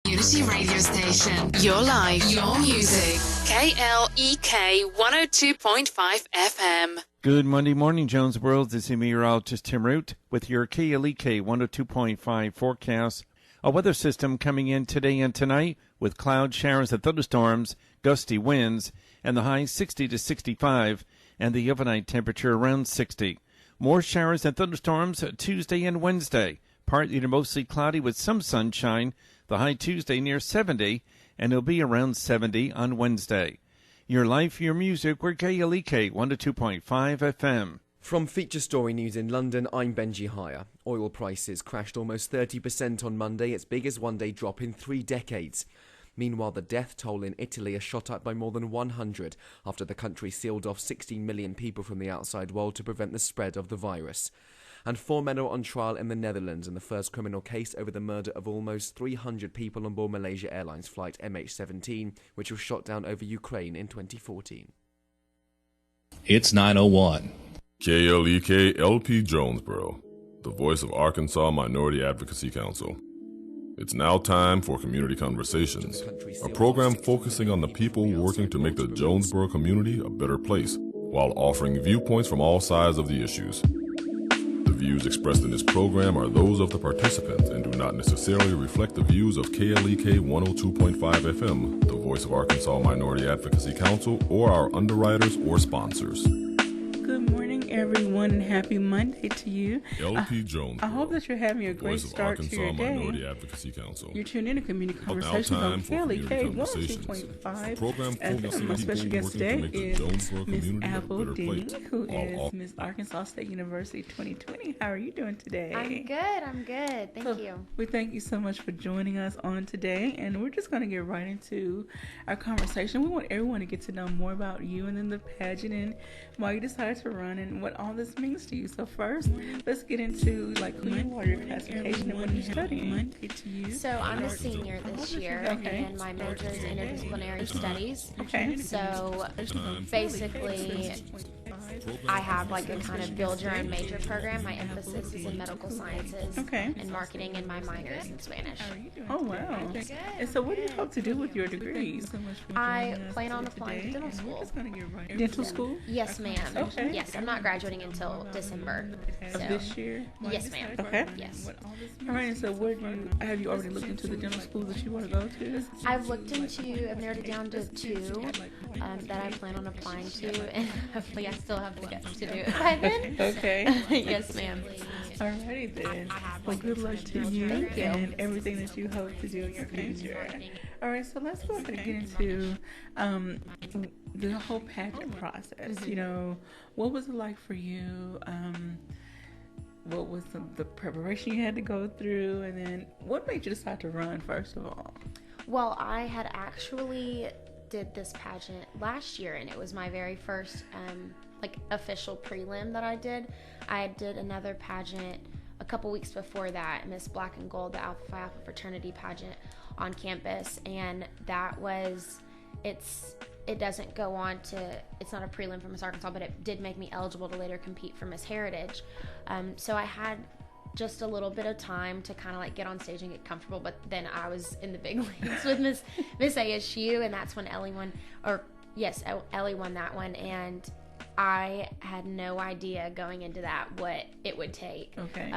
Community radio station. Your life, your music. KLEK 102.5 FM. Good Monday morning, Jonesboro. This is meteorologist Tim Root with your KLEK 102.5 forecast. A weather system coming in today and tonight with cloud showers and thunderstorms, gusty winds, and the high 60 to 65, and the overnight temperature around 60. More showers and thunderstorms Tuesday and Wednesday. Partly to mostly cloudy with some sunshine. The high Tuesday near 70, and it'll be around 70 on Wednesday. Your life, your music, we're KLEK 102.5 FM. From Feature Story News in London, I'm Benji Hire. Oil prices crashed almost 30% on Monday, its biggest one-day drop in 3 decades. Meanwhile, the death toll in Italy has shot up by more than 100 after the country sealed off 16 million people from the outside world to prevent the spread of the virus. And 4 men are on trial in the Netherlands in the first criminal case over the murder of almost 300 people on board Malaysia Airlines flight MH17, which was shot down over Ukraine in 2014. It's 9:01. KLEK LP Jonesboro, the voice of Arkansas Minority Advocacy Council. It's now time for Community Conversations, a program focusing on the people working to make the Jonesboro community a better place, while offering viewpoints from all sides of the issues. The views expressed in this program are those of the participants and do not necessarily reflect the views of KLEK 102.5 FM, the voice of Arkansas Minority Advocacy Council, or our underwriters or sponsors. Good morning, everyone, and happy Monday to you. LP Jones. I hope that you're having a great start to your day. Minority Advocacy Council. You're tuned in to Community Conversations on KLEK 102.5. Program focusing my special guest today is Miss Apple Dennie, place. who is Miss Arkansas State University 2020. How are you doing today? I'm good. Thank you. We thank you so much for joining us on today, and we're just going to get right into our conversation. We want everyone to get to know more about you and then the pageant and why you decided to run and what all this means to you. So first, let's get into who you are, your classification, and what you're studying. So I'm a senior this year, and my major is interdisciplinary studies. Okay. So basically, I have a kind of build your own major program. My emphasis is in medical sciences and marketing, and my minor is in Spanish. Oh, wow. And so what do you hope to do with your degrees? I plan on applying to dental school. Dental school? Yes, ma'am. Okay. Yes, I'm not graduating until December. Of this year? Yes, ma'am. Okay. Yes. All right, and so have you already looked into the dental schools that you want to go to? I've narrowed it down to 2 that I plan on applying to, and hopefully I still have the guts to do it by then. Okay. Yes, ma'am. Alrighty then. Well, good luck to you. Thank you. And everything that you hope to do in your future. All right, so let's go ahead and get into the whole pageant process. You know, what was it like for you? What was the preparation you had to go through? And then what made you decide to run, first of all? Well, I had actually did this pageant last year, and it was my very first official prelim that I did. I did another pageant a couple weeks before that, Miss Black and Gold, the Alpha Phi Alpha fraternity pageant on campus, and that was it doesn't go on to, it's not a prelim for Miss Arkansas, but it did make me eligible to later compete for Miss Heritage. So I had just a little bit of time to kind of get on stage and get comfortable, but then I was in the big leagues with Miss ASU, and that's when Ellie won that one, and I had no idea going into that what it would take. Okay.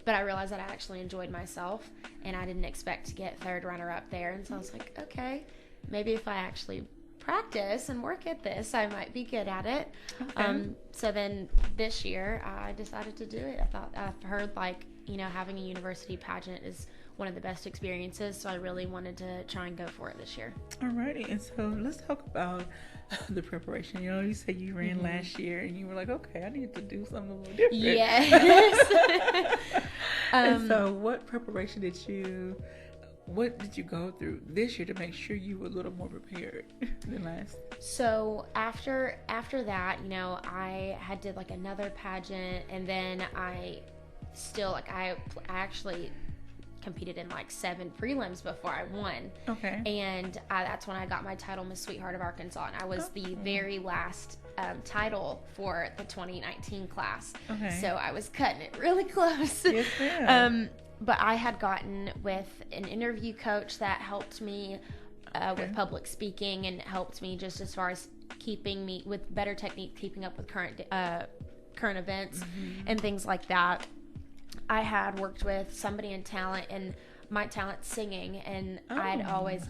But I realized that I actually enjoyed myself, and I didn't expect to get third runner up there, and so I was like, okay, maybe if I actually practice and work at this, I might be good at it. Okay. So then this year I decided to do it. I've heard having a university pageant is one of the best experiences, so I really wanted to try and go for it this year. Alrighty, and so let's talk about the preparation. You know, you said you ran last year, and you were like, okay, I need to do something a little different. Yes. And so what preparation what did you go through this year to make sure you were a little more prepared than last? So after that, I had did another pageant, and then I still I actually competed in 7 prelims before I won. Okay. And that's when I got my title Miss Sweetheart of Arkansas, and I was the very last title for the 2019 class. Okay. So I was cutting it really close. Yes, ma'am. but I had gotten with an interview coach that helped me with public speaking and helped me just as far as keeping me with better technique, keeping up with current events and things like that. I had worked with somebody in talent, and my talent singing, and I'd always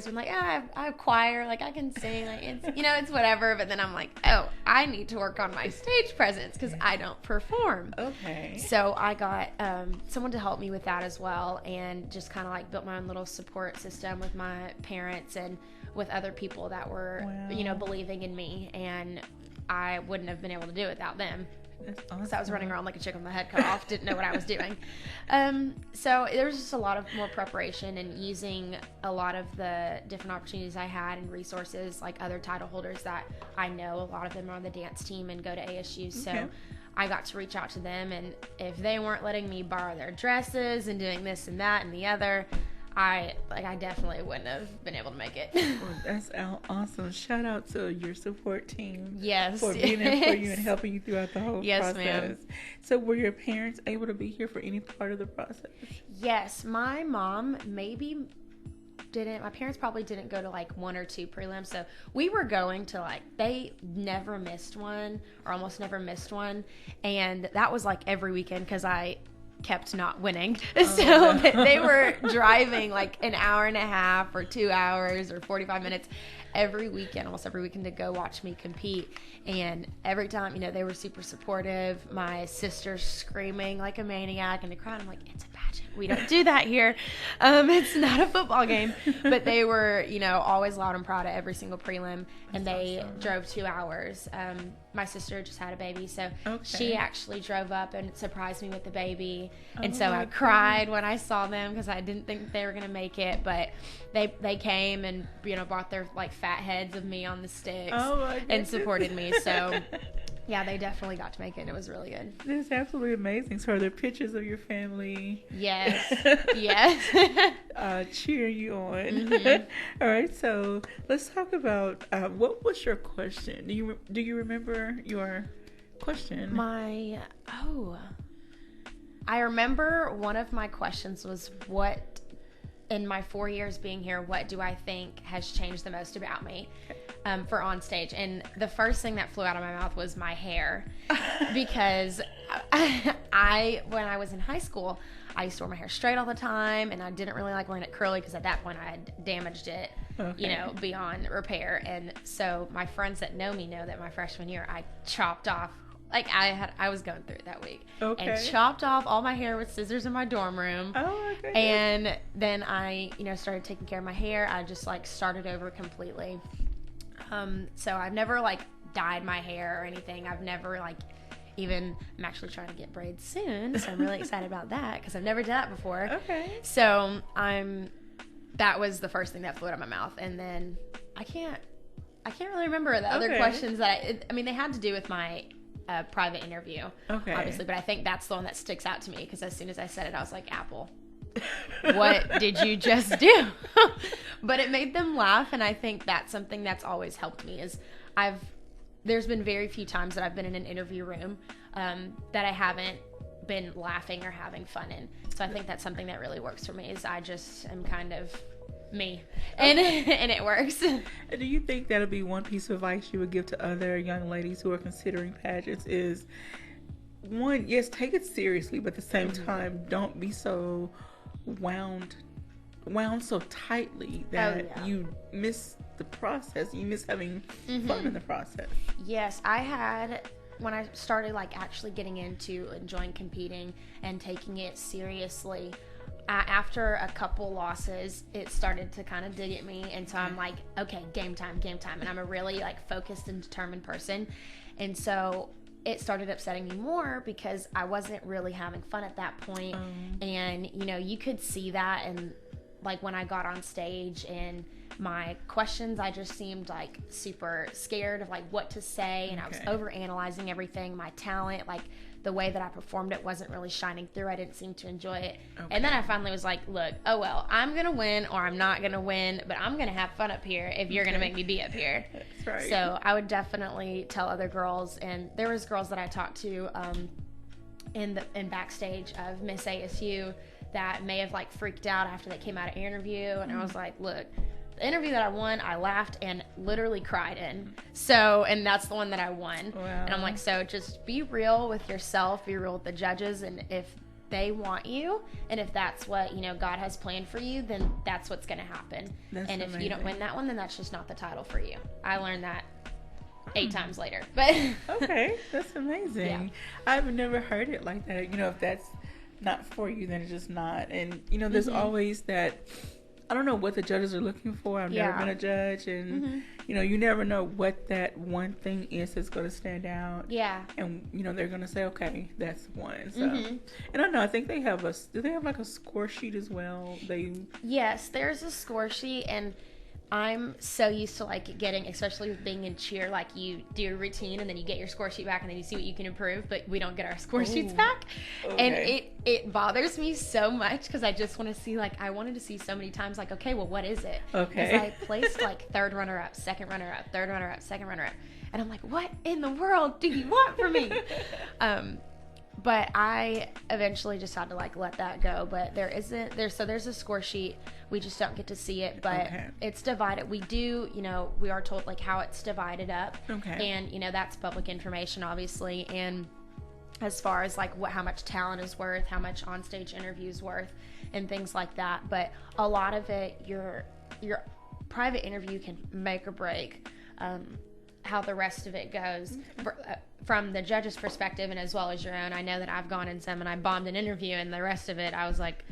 been like, I have choir, like I can sing, like it's it's whatever. But then I'm like, oh, I need to work on my stage presence because I don't perform. Okay. So I got someone to help me with that as well, and just kind of like built my own little support system with my parents and with other people that were believing in me, and I wouldn't have been able to do it without them. That's awesome. So I was running around like a chicken with my head cut off, didn't know what I was doing. So there was just a lot of more preparation and using a lot of the different opportunities I had and resources, like other title holders that I know. A lot of them are on the dance team and go to ASU. So I got to reach out to them, and if they weren't letting me borrow their dresses and doing this and that and the other, I definitely wouldn't have been able to make it. Well, that's awesome. Shout out to your support team. Yes. For being there for you and helping you throughout the whole process. Ma'am. So were your parents able to be here for any part of the process? Yes. My mom maybe didn't. My parents probably didn't go to like one or two prelims. So we were going to they never missed one or almost never missed one. And that was like every weekend because I kept not winning. So they were driving like an hour and a half or 2 hours or 45 minutes almost every weekend to go watch me compete. And every time, they were super supportive. My sister's screaming like a maniac in the crowd. I'm like, it's a pageant. We don't do that here. It's not a football game. But they were, always loud and proud of every single prelim. And they drove 2 hours. My sister just had a baby, so she actually drove up and surprised me with the baby. And so I cried when I saw them because I didn't think they were going to make it. But they came and, brought their fat heads of me on the sticks and supported me. So yeah, they definitely got to make it, and it was really good. That's absolutely amazing. So are there pictures of your family? Yes. Yes. Cheering you on. All right, so let's talk about what was your question? Do you remember your question? I remember one of my questions was, what in my 4 years being here, what do I think has changed the most about me for on stage? And the first thing that flew out of my mouth was my hair, because when I was in high school, I used to wear my hair straight all the time, and I didn't really like wearing it curly because at that point I had damaged it, beyond repair. And so my friends that know me know that my freshman year I chopped off. I was going through it that week. And chopped off all my hair with scissors in my dorm room. And then I, started taking care of my hair. I just started over completely. So I've never dyed my hair or anything. I've never I'm actually trying to get braids soon. So I'm really excited about that because I've never done that before. So that was the first thing that flew out of my mouth. And then I can't really remember the other questions that they had to do with my private interview, obviously, but I think that's the one that sticks out to me because as soon as I said it, I was like, Apple, what did you just do? But it made them laugh, and I think that's something that's always helped me. Is there's been very few times that I've been in an interview room that I haven't been laughing or having fun in. So I think that's something that really works for me. Is I just am kind of me, and it works. Do you think that'll be one piece of advice you would give to other young ladies who are considering pageants? Is one, yes, take it seriously, but at the same time, don't be so wound so tightly that you miss the process. You miss having fun in the process. Yes, I had. When I started actually getting into enjoying competing and taking it seriously, after a couple losses, it started to kind of dig at me, and so I'm like, okay, game time, and I'm a really focused and determined person, and so it started upsetting me more because I wasn't really having fun at that point. And you could see that, and when I got on stage and my questions, I just seemed super scared of what to say, and I was over analyzing everything. My talent, the way that I performed it wasn't really shining through. I didn't seem to enjoy it. And then I finally was like, look, I'm gonna win or I'm not gonna win, but I'm gonna have fun up here if you're gonna make me be up here. That's right. So I would definitely tell other girls, and there was girls that I talked to in backstage of Miss ASU that may have like freaked out after they came out of interview, and I was like, look, the interview that I won, I laughed and literally cried in. So, and that's the one that I won. Wow. And I'm like, so just be real with yourself, be real with the judges, and if they want you, and if that's what, you know, God has planned for you, then that's what's going to happen. That's and if amazing. you don't win that one, then that's just not the title for you. I learned that 8 times later. But Okay, that's amazing. Yeah. I've never heard it like that. You know, if that's not for you, then it's just not. And, you know, there's always that, I don't know what the judges are looking for. I've never been a judge. And, you know, you never know what that one thing is that's going to stand out. yeah. And, you know, they're going to say, okay, that's one. So, and I don't know, I think they have do they have like a score sheet as well? Yes, there's a score sheet, and I'm so used to like getting, especially with being in cheer, like you do a routine and then you get your score sheet back and then you see what you can improve, but we don't get our score sheets back. And it bothers me so much because I just want to see, like, I wanted to see so many times, like, okay, well, what is it? Okay. Because I placed like third runner up, second runner up, third runner up, second runner up. And I'm like, what in the world do you want from me? But I eventually just had to like let that go. But there's a score sheet. We just don't get to see it, but it's divided. We do, you know, we are told like how it's divided up. Okay. And, you know, that's public information, obviously. And as far as like how much talent is worth, how much onstage interview is worth, and things like that. But a lot of it, your private interview can make or break how the rest of it goes. From the judge's perspective and as well as your own. I know that I've gone in some and I bombed an interview, and the rest of it I was like,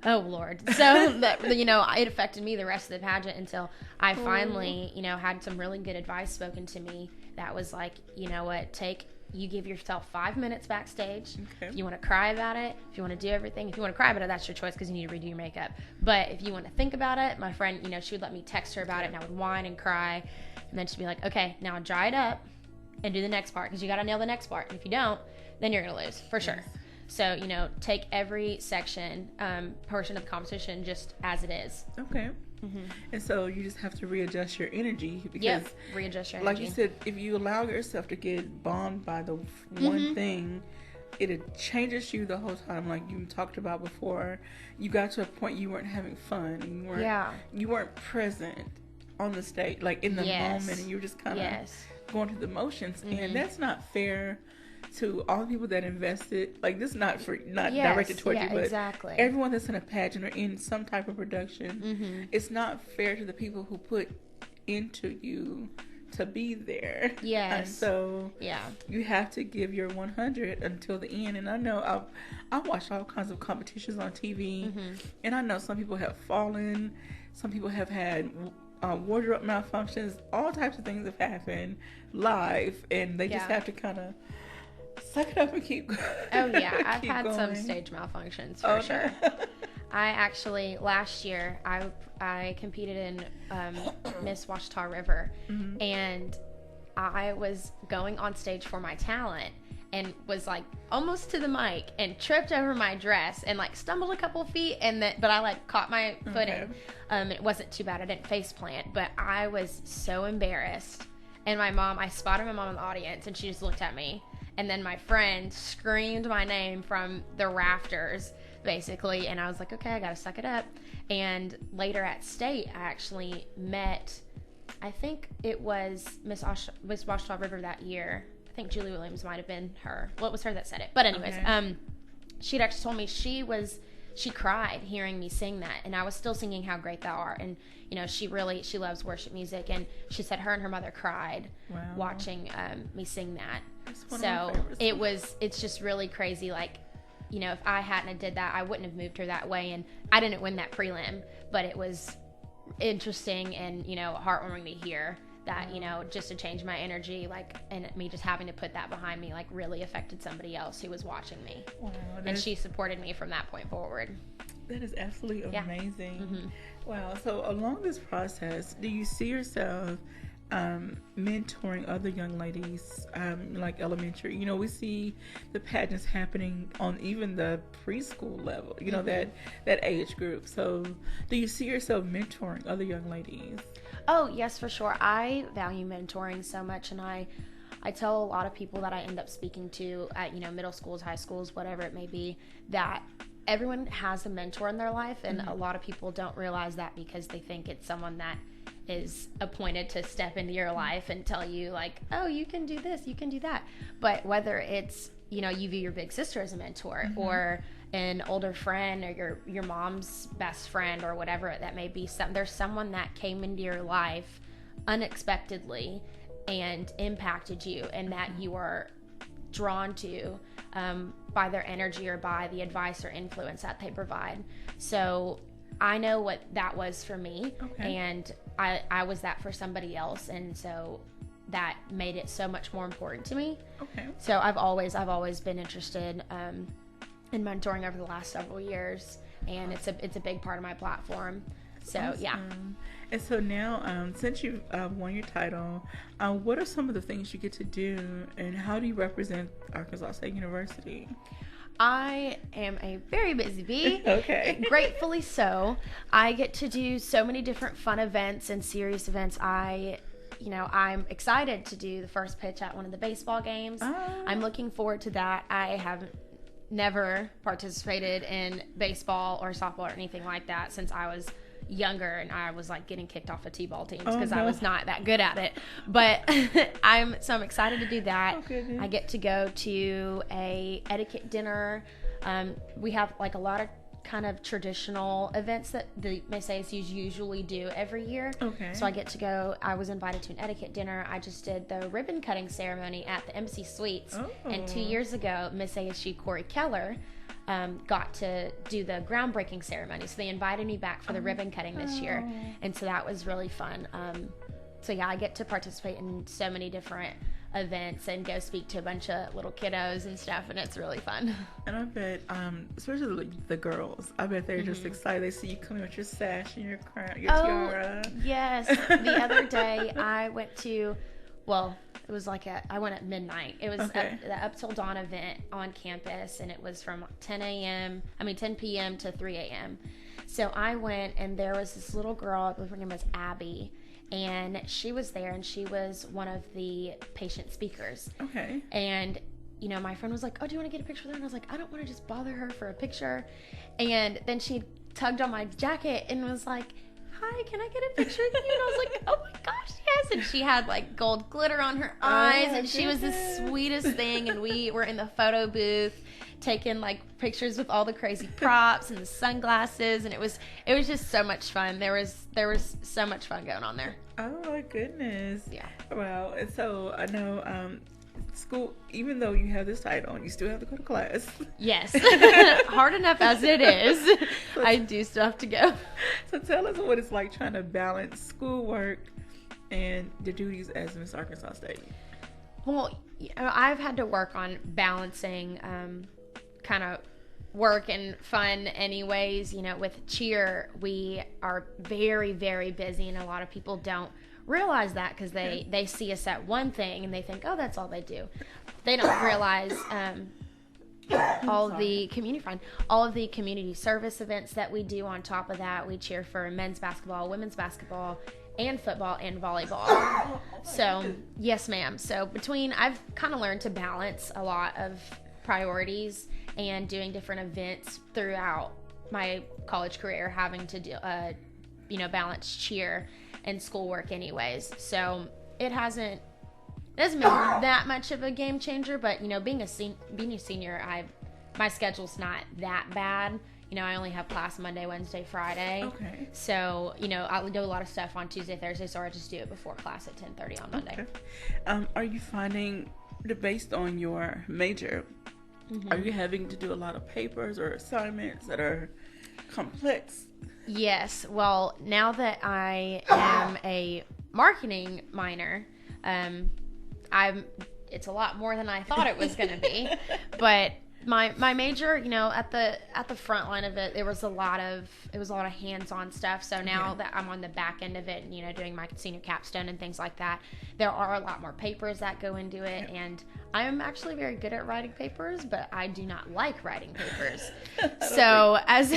oh Lord. So that, you know, it affected me the rest of the pageant until I finally, you know, had some really good advice spoken to me that was like, you know what, you give yourself 5 minutes backstage. If you want to cry about it, if you want to do everything, if you want to cry about it, that's your choice because you need to redo your makeup. But if you want to think about it, my friend, you know, she would let me text her about it, and I would whine and cry, and then she'd be like, okay, now dry it up and do the next part, because you got to nail the next part. And if you don't, then you're going to lose for sure. So, you know, take every section, portion of the competition just as it is. Okay. And so you just have to readjust your energy, because readjust your energy. Like you said, if you allow yourself to get bombed by the one thing, it changes you the whole time. Like you talked about before, you got to a point you weren't having fun, and you weren't present on the stage, like in the moment, and you were just kind of going through the motions, and that's not fair to all the people that invested. Like, this is not directed toward you, but everyone that's in a pageant or in some type of production, it's not fair to the people who put into you to be there. And so you have to give your 100 until the end. And I know I watch all kinds of competitions on TV, and I know some people have fallen, some people have had wardrobe malfunctions, all types of things have happened live, and they just have to kind of suck it up and keep going. Oh yeah, I've had some stage malfunctions for sure. I actually, last year, I competed in Miss Washita River, and I was going on stage for my talent and was like almost to the mic and tripped over my dress and like stumbled a couple feet, but I like caught my footing. It wasn't too bad. I didn't face plant, but I was so embarrassed. And I spotted my mom in the audience, and she just looked at me. And then my friend screamed my name from the rafters, basically. And I was like, okay, I got to suck it up. And later at state, I actually met, I think it was Miss Washita River that year. I think Julie Williams might have been her. Well, it was her that said it. But anyways, she'd actually told me she cried hearing me sing that. And I was still singing How Great Thou Art. And, you know, she loves worship music. And she said her and her mother cried watching me sing that. So it's just really crazy. Like, you know, if I hadn't did that, I wouldn't have moved her that way. And I didn't win that prelim, but it was interesting and, you know, heartwarming to hear that, you know, just to change my energy, like, and me just having to put that behind me, like, really affected somebody else who was watching me. Wow, and she supported me from that point forward. That is absolutely amazing. Wow. So along this process, do you see yourself mentoring other young ladies, like elementary? You know, we see the pageants happening on even the preschool level, you know, that age group. So do you see yourself mentoring other young ladies? Oh, yes, for sure. I value mentoring so much, and I I tell a lot of people that I end up speaking to at, middle schools, high schools, whatever it may be, that everyone has a mentor in their life, and a lot of people don't realize that because they think it's someone that is appointed to step into your life and tell you like, oh, you can do this, you can do that. But whether it's, you view your big sister as a mentor, or an older friend, or your mom's best friend, or whatever that may be, there's someone that came into your life unexpectedly and impacted you, and that you are drawn to by their energy or by the advice or influence that they provide. So I know what that was for me, and I was that for somebody else, and so that made it so much more important to me. So I've always been interested in mentoring over the last several years, and it's a big part of my platform. So awesome. Yeah. And so now, since you've won your title, what are some of the things you get to do, and how do you represent Arkansas State University? I am a very busy bee. Okay. Gratefully so. I get to do so many different fun events and serious events. I'm excited to do the first pitch at one of the baseball games. I'm looking forward to that. I have never participated in baseball or softball or anything like that since I was younger, and I was like getting kicked off of t-ball teams because I was not that good at it. But I'm excited to do that. I get to go to a etiquette dinner. We have like a lot of kind of traditional events that the Miss ASUs usually do every year. So I get to go. I was invited to an etiquette dinner. I just did the ribbon cutting ceremony at the MC Suites, and 2 years ago, Miss ASU Corey Keller got to do the groundbreaking ceremony. So they invited me back for the ribbon cutting this year, and so that was really fun. So yeah, I get to participate in so many different events and go speak to a bunch of little kiddos and stuff, and it's really fun. And I bet, especially the girls, I bet they're just excited. They see you coming with your sash and your crown, your tiara. Yes. The other day I went to, it was like I went at midnight. It was the Up Till Dawn event on campus, and it was from 10 p.m. to 3 a.m. So I went, and there was this little girl, I believe her name was Abby, and she was there, and she was one of the patient speakers. And, my friend was like, oh, do you want to get a picture with her? And I was like, I don't want to just bother her for a picture. And then she tugged on my jacket and was like, hi, can I get a picture with you? And I was like, oh my gosh, yes. And she had like gold glitter on her eyes, and she was the sweetest thing. And we were in the photo booth taking like pictures with all the crazy props and the sunglasses, and it was just so much fun. There was so much fun going on there. Oh my goodness. Yeah. Wow. And so I know school, even though you have this title, you still have to go to class. Yes. Hard enough as it is, I do still have to go. So tell us what it's like trying to balance schoolwork and the duties as Miss Arkansas State. Well, I've had to work on balancing kind of work and fun anyways. With cheer, we are very, very busy, and a lot of people don't realize that because they see us at one thing and they think, oh, that's all they do. They don't realize all of the community service events that we do. On top of that, we cheer for men's basketball, women's basketball, and football and volleyball. So yes, ma'am. So I've kind of learned to balance a lot of priorities and doing different events throughout my college career, having to do balance cheer and schoolwork anyways. So it hasn't been that much of a game changer, but being a senior, my schedule's not that bad. I only have class Monday, Wednesday, Friday. So I'll do a lot of stuff on Tuesday, Thursday, so I just do it before class at 10:30 on Monday. Are you finding, based on your major, are you having to do a lot of papers or assignments that are complex? Yes. Well, now that I am a marketing minor, it's a lot more than I thought it was going to be. But my major, at the front line of it, it was a lot of hands-on stuff. So now that I'm on the back end of it, and doing my senior capstone and things like that, there are a lot more papers that go into it, and I am actually very good at writing papers, but I do not like writing papers. So as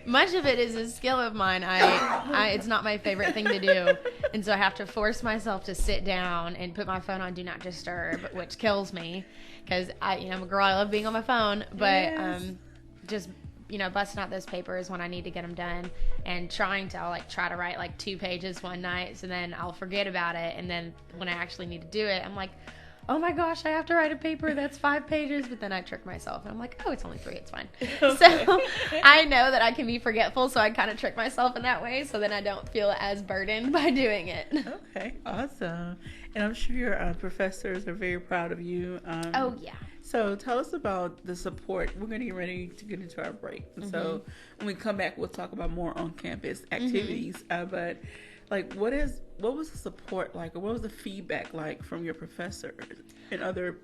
much of it is a skill of mine, it's not my favorite thing to do. And so I have to force myself to sit down and put my phone on Do Not Disturb, which kills me because I'm a girl. I love being on my phone, but just busting out those papers when I need to get them done and I'll try to write like 2 pages one night, so then I'll forget about it, and then when I actually need to do it, I'm like, oh my gosh, I have to write a paper that's 5 pages, but then I trick myself and I'm like, oh, it's only 3, it's fine. Okay. So I know that I can be forgetful, so I kind of trick myself in that way, so then I don't feel as burdened by doing it. Okay, awesome. And I'm sure your professors are very proud of you. Oh yeah. So tell us about the support. We're going to get ready to get into our break. So when we come back, we'll talk about more on-campus activities. But like, what was the support like, or what was the feedback like from your professors and other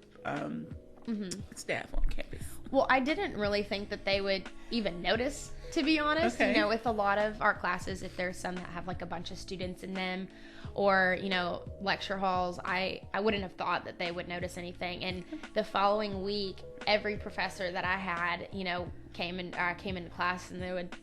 staff on campus? Well, I didn't really think that they would even notice, to be honest. Okay. With a lot of our classes, if there's some that have like a bunch of students in them, or lecture halls, I wouldn't have thought that they would notice anything. And the following week, every professor that I had came into class, and they would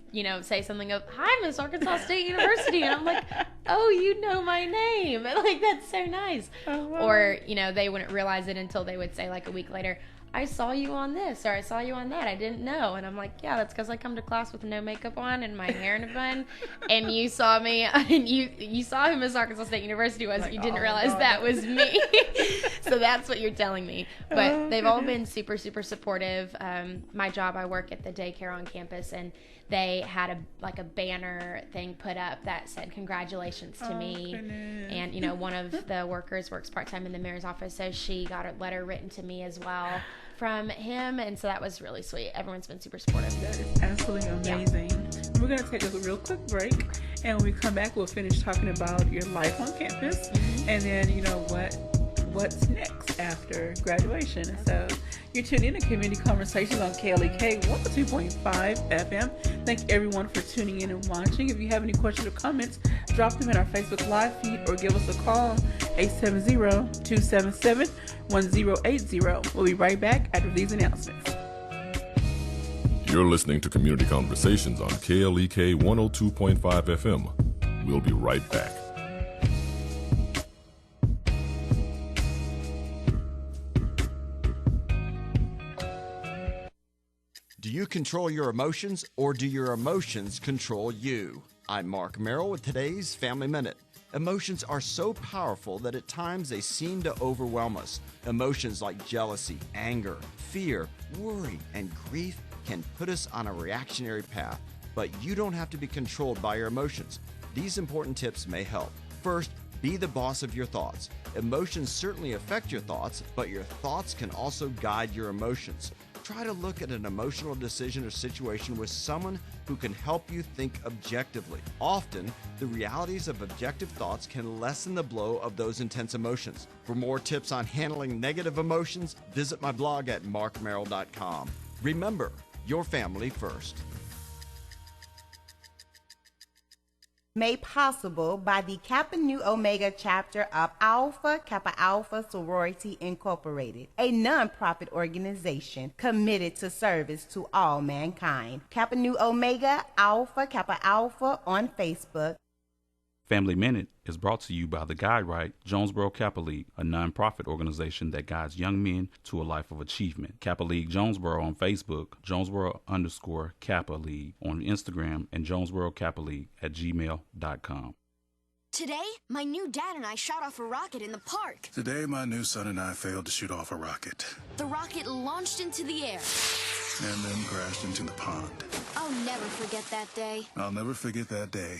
say something of, "Hi, Miss Arkansas State University," and I'm like, "Oh, you know my name." Like, that's so nice. Oh, wow. Or they wouldn't realize it until they would say like a week later, "I saw you on this," or "I saw you on that. I didn't know." And I'm like, yeah, that's because I come to class with no makeup on and my hair in a bun, and you saw me, and you saw who Miss Arkansas State University was, but you didn't realize that was me. So that's what you're telling me. But they've all been super, super supportive. My job, I work at the daycare on campus, and they had a banner thing put up that said congratulations to me. Goodness. And one of the workers works part-time in the mayor's office, so she got a letter written to me as well from him, and so that was really sweet. Everyone's been super supportive. That is absolutely amazing. Yeah. We're going to take a real quick break, and when we come back, we'll finish talking about your life on campus, and then what's next after graduation. So you're tuned in to Community Conversations on KLEK 102.5 FM. Thank everyone for tuning in and watching. If you have any questions or comments, drop them in our Facebook Live feed or give us a call, 870-277-1080. We'll be right back after these announcements. You're listening to Community Conversations on KLEK 102.5 FM. We'll be right back. Do you control your emotions, or do your emotions control you? I'm Mark Merrill with today's Family Minute. Emotions are so powerful that at times they seem to overwhelm us. Emotions like jealousy, anger, fear, worry, and grief can put us on a reactionary path. But you don't have to be controlled by your emotions. These important tips may help. First, be the boss of your thoughts. Emotions certainly affect your thoughts, but your thoughts can also guide your emotions. Try to look at an emotional decision or situation with someone who can help you think objectively. Often, the realities of objective thoughts can lessen the blow of those intense emotions. For more tips on handling negative emotions, visit my blog at markmerrill.com. Remember, your family first. Made possible by the Kappa Nu Omega chapter of Alpha Kappa Alpha Sorority Incorporated, a non-profit organization committed to service to all mankind. Kappa Nu Omega Alpha Kappa Alpha on Facebook. Family Minute is brought to you by the Guide Right Jonesboro Kappa League, a nonprofit organization that guides young men to a life of achievement. Kappa League Jonesboro on Facebook, Jonesboro_Kappa League on Instagram, and JonesboroKappaLeague@gmail.com. Today, my new dad and I shot off a rocket in the park. Today, my new son and I failed to shoot off a rocket. The rocket launched into the air and then crashed into the pond. I'll never forget that day. I'll never forget that day.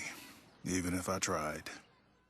Even if I tried.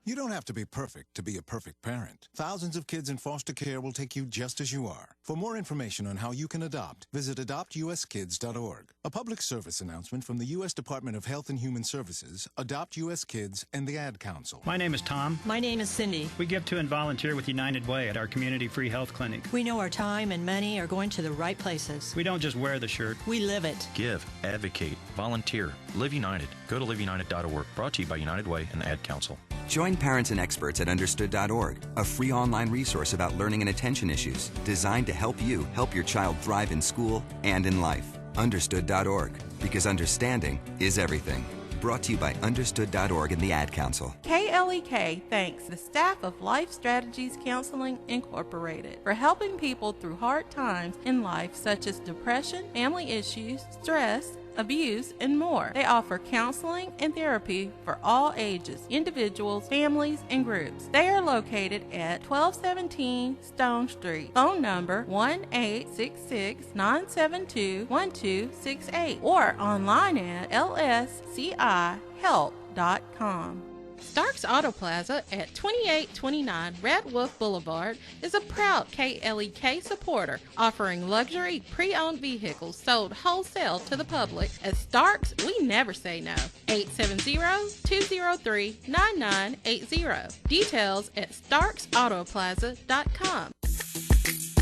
You don't have to be perfect to be a perfect parent. Thousands of kids in foster care will take you just as you are. For more information on how you can adopt, visit adoptuskids.org. A public service announcement from the U.S. Department of Health and Human Services, Adopt U.S. Kids, and the Ad Council. My name is Tom. My name is Cindy. We give to and volunteer with United Way at our community free health clinic. We know our time and money are going to the right places. We don't just wear the shirt. We live it. Give, advocate, volunteer, Live United. Go to liveunited.org. Brought to you by United Way and the Ad Council. Join parents and experts at Understood.org, a free online resource about learning and attention issues designed to help you help your child thrive in school and in life. Understood.org, because understanding is everything. Brought to you by Understood.org and the Ad Council. KLEK thanks the staff of Life Strategies Counseling Incorporated for helping people through hard times in life such as depression, family issues, stress, abuse, and more. They offer counseling and therapy for all ages, individuals, families, and groups. They are located at 1217 Stone Street. Phone number 1-866-972-1268 or online at lscihelp.com. Starks Auto Plaza at 2829 Red Wolf Boulevard is a proud KLEK supporter, offering luxury pre-owned vehicles sold wholesale to the public. At Starks, we never say no. 870-203-9980. Details at starksautoplaza.com.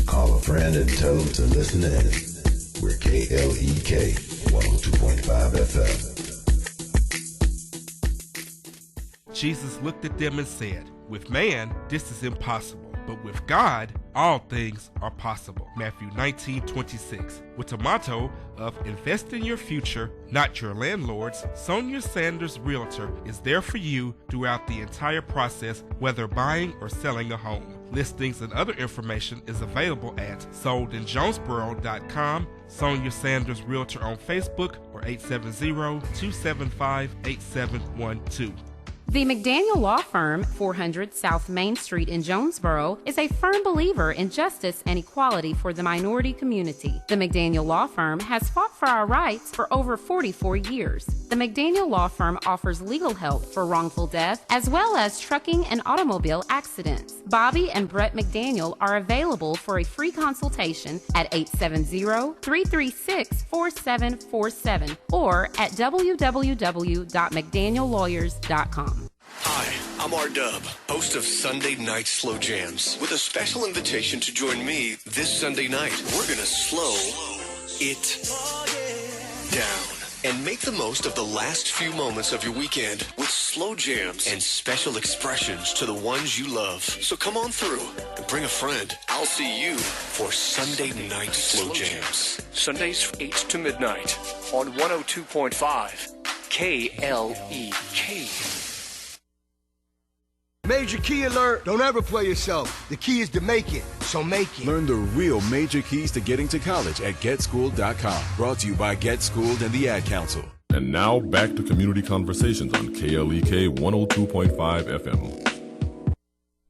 Call a friend and tell them to listen in. We're KLEK 102.5 FM. Jesus looked at them and said, "With man, this is impossible, but with God, all things are possible." Matthew 19:26. With the motto of invest in your future, not your landlord's, Sonia Sanders Realtor is there for you throughout the entire process, whether buying or selling a home. Listings and other information is available at soldinjonesboro.com, Sonia Sanders Realtor on Facebook, or 870-275-8712. The McDaniel Law Firm, 400 South Main Street in Jonesboro, is a firm believer in justice and equality for the minority community. The McDaniel Law Firm has fought for our rights for over 44 years. The McDaniel Law Firm offers legal help for wrongful death as well as trucking and automobile accidents. Bobby and Brett McDaniel are available for a free consultation at 870-336-4747 or at www.mcdaniellawyers.com. Hi, I'm R-Dub, host of Sunday Night Slow Jams, with a special invitation to join me this Sunday night. We're gonna slow it down and make the most of the last few moments of your weekend with slow jams and special expressions to the ones you love. So come on through and bring a friend. I'll see you for Sunday Night Slow Jams. Sundays 8 to midnight on 102.5 KLEK. Major key alert. Don't ever play yourself. The key is to make it, so make it. Learn the real major keys to getting to college at GetSchooled.com. Brought to you by Get Schooled and the Ad Council. And now back to Community Conversations on KLEK 102.5 FM.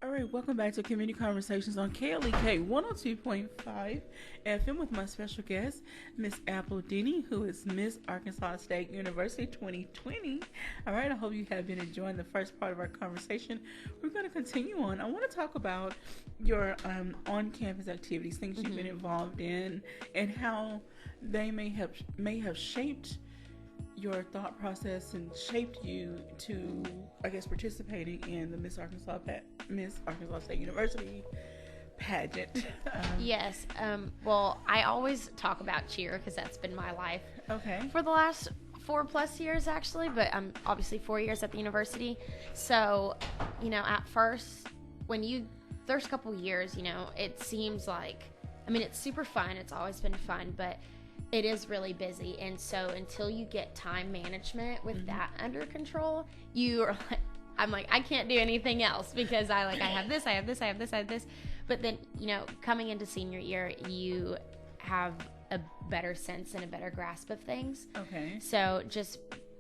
All right, welcome back to Community Conversations on KLEK 102.5 FM with my special guest, Miss Apple Dennie, who is Miss Arkansas State University 2020. All right, I hope you have been enjoying the first part of our conversation. We're going to continue on. I want to talk about your on-campus activities, things you've been involved in, and how they may have shaped your thought process and shaped you to, I guess, participating in the Miss Arkansas State University pageant. Yes. Well, I always talk about cheer because that's been my life. Okay. For the last 4+ years, actually, but I'm obviously 4 years at the university. So, at first, first couple years, it seems like, it's super fun. It's always been fun, but it is really busy. And so until you get time management with that under control, you are like, I'm like, I can't do anything else because I have this. But then, coming into senior year, you have a better sense and a better grasp of things. Okay. So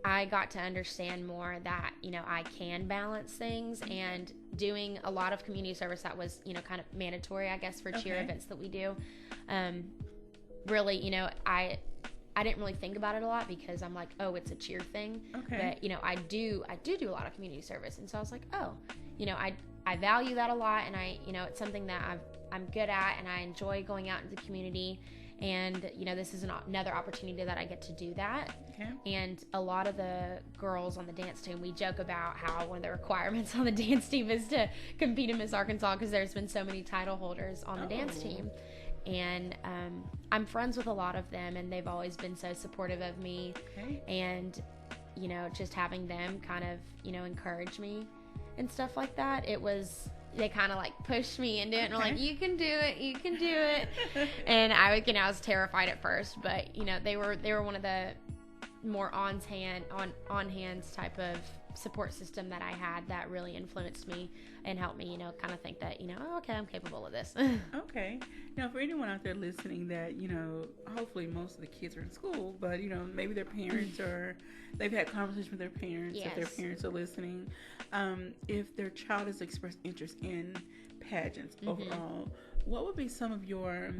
I got to understand more that, I can balance things, and doing a lot of community service that was, kind of mandatory, I guess, for cheer events that we do. Really, I didn't really think about it a lot because I'm like, oh, it's a cheer thing. Okay. But, I do a lot of community service. And so I was like, oh, I value that a lot. And it's something that I'm good at, and I enjoy going out into the community. And, this is another opportunity that I get to do that. Okay. And a lot of the girls on the dance team, we joke about how one of the requirements on the dance team is to compete in Miss Arkansas because there's been so many title holders on the dance team. And I'm friends with a lot of them, and they've always been so supportive of me. Okay. And, just having them kind of, encourage me and stuff like that, they kind of like pushed me into it and were like, you can do it. And I was terrified at first, but, they were one of the more on hands type of support system that I had that really influenced me and helped me, kind of think that, oh, okay, I'm capable of this. Okay. Now, for anyone out there listening that, hopefully most of the kids are in school, but, maybe their parents or they've had conversations with their parents, yes. if their parents are listening, if their child has expressed interest in pageants overall, what would be some of your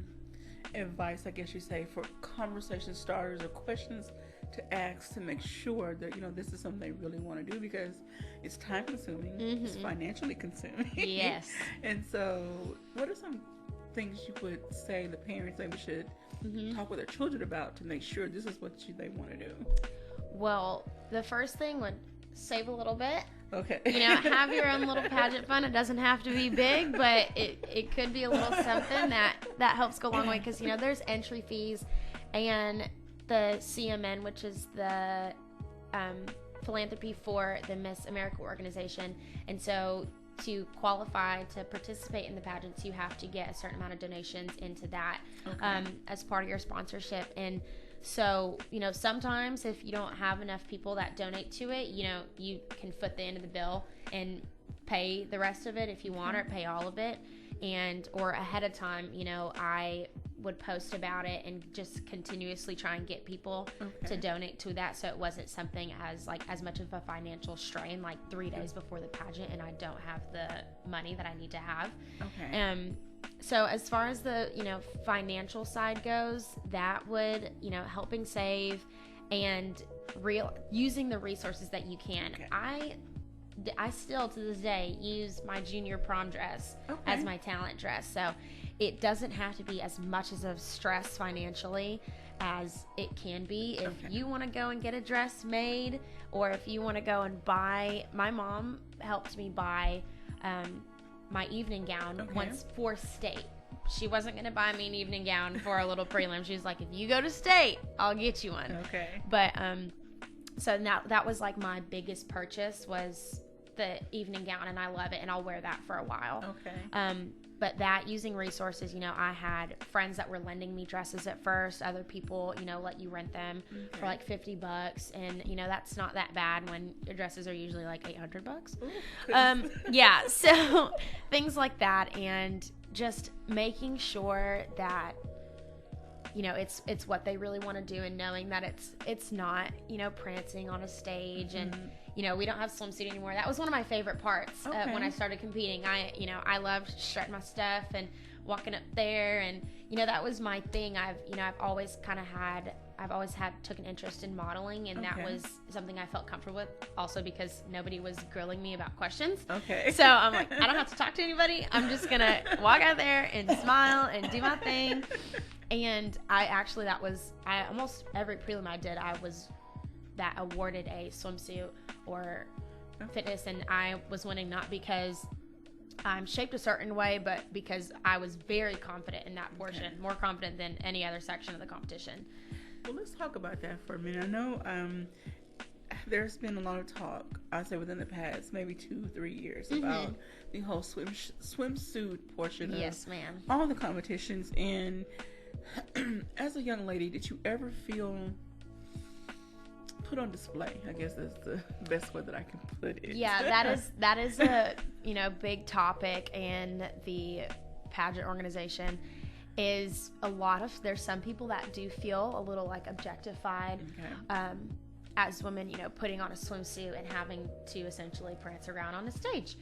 advice, I guess you say, for conversation starters or questions to ask to make sure that this is something they really want to do, because it's time consuming, it's financially consuming. Yes. And so what are some things you would say the parents maybe should talk with their children about to make sure this is what they want to do? Well, the first thing would save a little bit. Okay. Have your own little pageant fund. It doesn't have to be big, but it could be a little something that helps go a long way, because there's entry fees, and the CMN, which is the philanthropy for the Miss America organization, and so to qualify to participate in the pageants, you have to get a certain amount of donations into that as part of your sponsorship. And so, sometimes if you don't have enough people that donate to it, you can foot the end of the bill and pay the rest of it if you want, or pay all of it. Or ahead of time, I would post about it and just continuously try and get people to donate to that, so it wasn't something as much of a financial strain, like 3 days before the pageant and I don't have the money that I need to have. So as far as the financial side goes, that would helping save and using the resources that you can. I still to this day use my junior prom dress as my talent dress, so it doesn't have to be as much as a stress financially as it can be. If you want to go and get a dress made, or if you want to go and buy, my mom helped me buy my evening gown once for state. She wasn't going to buy me an evening gown for a little prelim. She was like, if you go to state, I'll get you one. But so now that was like my biggest purchase was the evening gown, and I love it, and I'll wear that for a while. But that, using resources, I had friends that were lending me dresses at first. Other people, let you rent them for like $50, and that's not that bad when your dresses are usually like $800. Yeah, so things like that, and just making sure that it's what they really want to do, and knowing that it's not prancing on a stage and we don't have swimsuit anymore. That was one of my favorite parts when I started competing. I loved strutting my stuff and walking up there, and that was my thing. I've always took an interest in modeling, and that was something I felt comfortable with, also because nobody was grilling me about questions. So I'm like, I don't have to talk to anybody. I'm just gonna walk out there and smile and do my thing. And almost every prelim I did, I was that awarded a swimsuit or fitness, and I was winning not because I'm shaped a certain way, but because I was very confident in that portion, more confident than any other section of the competition. Well, let's talk about that for a minute. I know there's been a lot of talk, I'd say within the past maybe 2-3 years, about the whole swimsuit portion of all the competitions. And as a young lady, did you ever feel put on display? I guess that's the best way that I can put it. Yeah, that is a big topic in the pageant organization. Is there's some people that do feel a little like objectified as women, putting on a swimsuit and having to essentially prance around on a stage.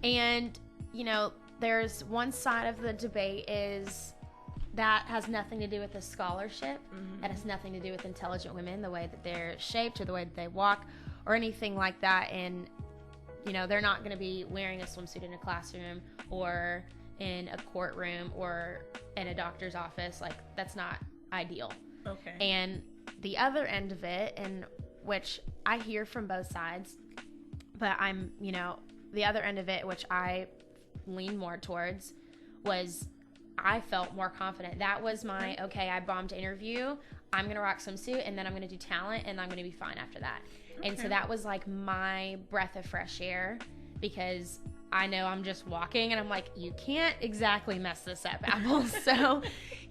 And there's one side of the debate is that has nothing to do with the scholarship. That has nothing to do with intelligent women, the way that they're shaped or the way that they walk or anything like that. And, they're not going to be wearing a swimsuit in a classroom or in a courtroom or in a doctor's office. Like, that's not ideal. And the other end of it, and which I hear from both sides, but I'm, the other end of it, which I lean more towards, was I felt more confident. That was my, I bombed interview, I'm going to rock swimsuit, and then I'm going to do talent, and I'm going to be fine after that. And so that was like my breath of fresh air, because I know I'm just walking, and I'm like, you can't exactly mess this up, Apple. So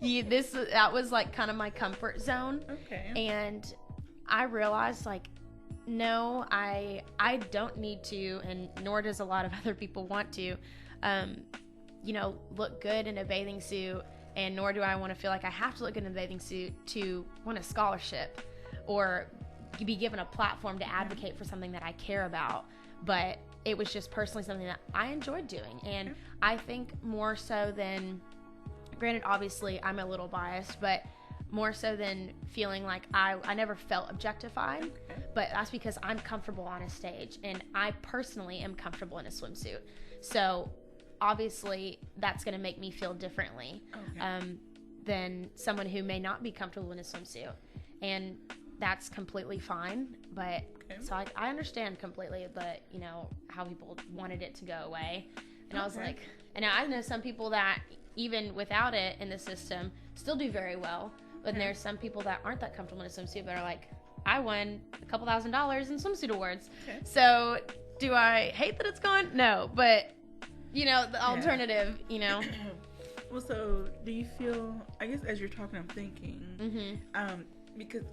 that was like kind of my comfort zone. And I realized, like, no, I don't need to, and nor does a lot of other people want to, look good in a bathing suit, and nor do I want to feel like I have to look good in a bathing suit to win a scholarship or be given a platform to advocate for something that I care about. But it was just personally something that I enjoyed doing, and I think more so than, granted, obviously I'm a little biased, but more so than feeling like I never felt objectified, but that's because I'm comfortable on a stage, and I personally am comfortable in a swimsuit. So obviously that's going to make me feel differently than someone who may not be comfortable in a swimsuit, and that's completely fine. But so I understand completely, but how people wanted it to go away, and I was like, and I know some people that even without it in the system still do very well. But there's some people that aren't that comfortable in a swimsuit, but are like, I won a couple $1,000s in swimsuit awards. So do I hate that it's gone? No, but the alternative, Well, so do you feel, I guess as you're talking, I'm thinking, because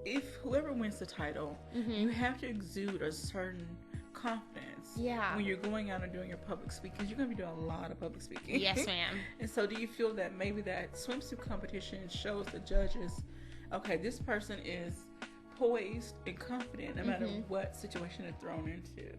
if whoever wins the title, you have to exude a certain confidence when you're going out and doing your public speaking, because you're going to be doing a lot of public speaking. Yes, ma'am. And so do you feel that maybe that swimsuit competition shows the judges, okay, this person is poised and confident no matter what situation they're thrown into?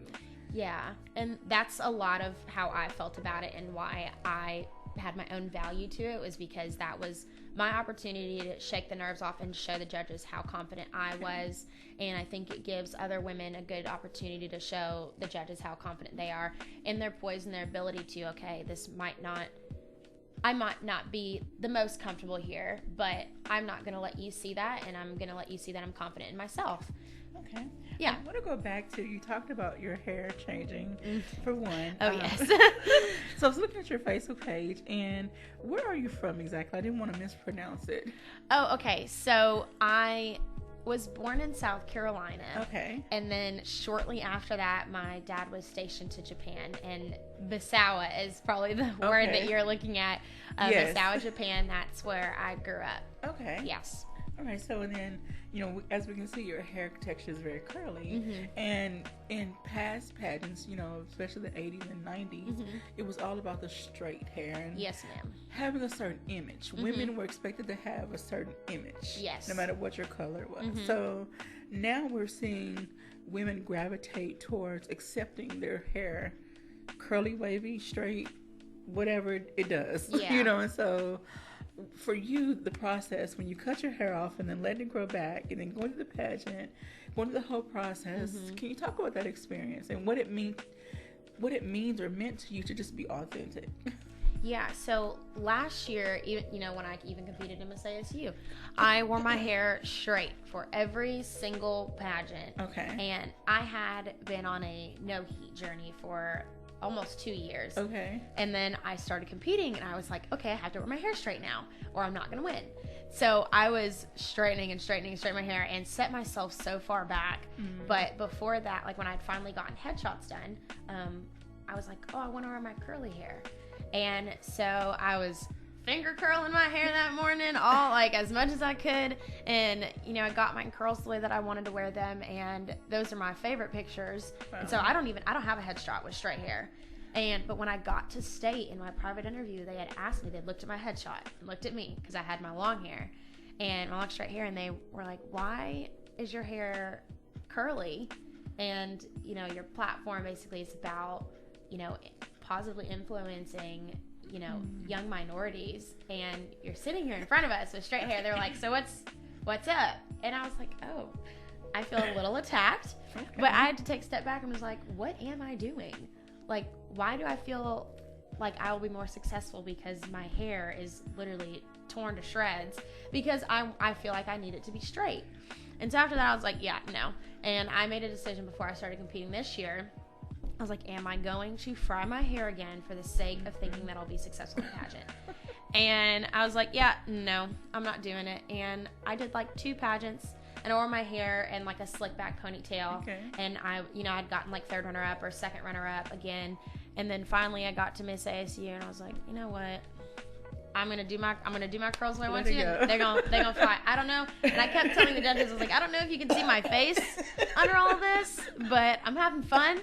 Yeah, and that's a lot of how I felt about it, and why I had my own value to it, was because that was my opportunity to shake the nerves off and show the judges how confident I was. And I think it gives other women a good opportunity to show the judges how confident they are in their poise and their ability to, okay, I might not be the most comfortable here, but I'm not going to let you see that, and I'm going to let you see that I'm confident in myself. Okay. Yeah. I want to go back to, you talked about your hair changing, for one. Oh, yes. So I was looking at your Facebook page, and where are you from exactly? I didn't want to mispronounce it. Oh, okay. So I was born in South Carolina. Okay. And then shortly after that, my dad was stationed to Japan, and Misawa is probably the word that you're looking at. Yes. Misawa, Japan, that's where I grew up. Okay. Yes. All right, so and then, as we can see, your hair texture is very curly. And in past pageants, especially the 80s and 90s, it was all about the straight hair. And yes, ma'am. having a certain image. Women were expected to have a certain image. Yes. No matter what your color was. So now we're seeing women gravitate towards accepting their hair curly, wavy, straight, whatever it does. Yeah. And so for you, the process when you cut your hair off and then letting it grow back and then going to the pageant, going through the whole process, can you talk about that experience and what it means or meant to you to just be authentic? Yeah, so last year, when I even competed in Miss ASU, I wore my hair straight for every single pageant. Okay. And I had been on a no-heat journey for almost 2 years. Okay. And then I started competing, and I was like, okay, I have to wear my hair straight now, or I'm not going to win. So I was straightening my hair and set myself so far back. But before that, like when I'd finally gotten headshots done, I was like, oh, I want to wear my curly hair. And so I was finger curling my hair that morning, all like as much as I could. And, I got my curls the way that I wanted to wear them. And those are my favorite pictures. Wow. And so I don't have a headshot with straight hair. But when I got to state in my private interview, they had asked me, they'd looked at my headshot and looked at me because I had my long hair and my long straight hair. And they were like, why is your hair curly? And, your platform basically is about, positively influencing, young minorities, and you're sitting here in front of us with straight hair. They're like, so what's up? And I was like, oh, I feel a little attacked. Okay. But I had to take a step back and was like, what am I doing? Like, why do I feel like I will be more successful because my hair is literally torn to shreds because I feel like I need it to be straight? And so after that, I was like, yeah, no. And I made a decision before I started competing this year. I was like, am I going to fry my hair again for the sake of thinking that I'll be successful in the pageant? And I was like, yeah, no, I'm not doing it. And I did like 2 pageants, and I wore my hair in like a slick back ponytail. Okay. And I'd gotten like 3rd runner up or 2nd runner up again. And then finally I got to Miss ASU, and I was like, you know what? I'm gonna do my curls the way I want Let to. it go. And they're gonna fly. I don't know. And I kept telling the judges, I was like, I don't know if you can see my face under all of this, but I'm having fun,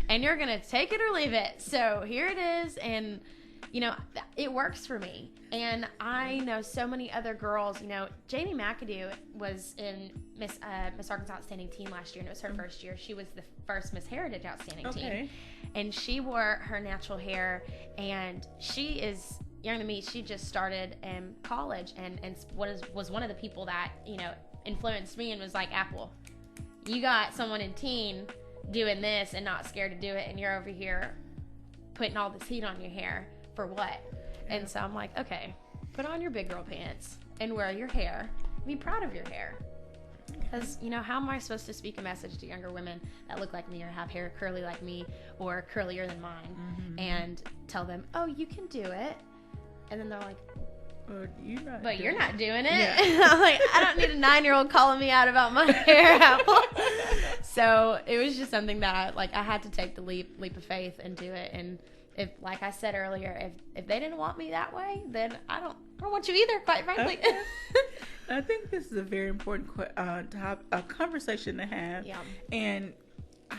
and you're gonna take it or leave it. So here it is, and you know, it works for me. And I know so many other girls. You know, Jamie McAdoo was in Miss Arkansas Outstanding Teen last year, and it was her first year. She was the first Miss Heritage Outstanding Teen, and she wore her natural hair, and she is younger than me. She just started in college, and was one of the people that, you know, influenced me and was like, Apple, you got someone in teen doing this and not scared to do it, and you're over here putting all this heat on your hair for what? And so I'm like, okay, put on your big girl pants and wear your hair. Be proud of your hair. Because, you know, how am I supposed to speak a message to younger women that look like me or have hair curly like me or curlier than mine and tell them, oh, you can do it. And then they're like, but you're not doing it. Yeah. I'm like, I don't need a 9-year-old calling me out about my hair, Apple. So it was just something that I had to take the leap of faith and do it. And if, like I said earlier, if they didn't want me that way, then I don't want you either, quite frankly. I think this is a very important conversation to have. Yeah. And I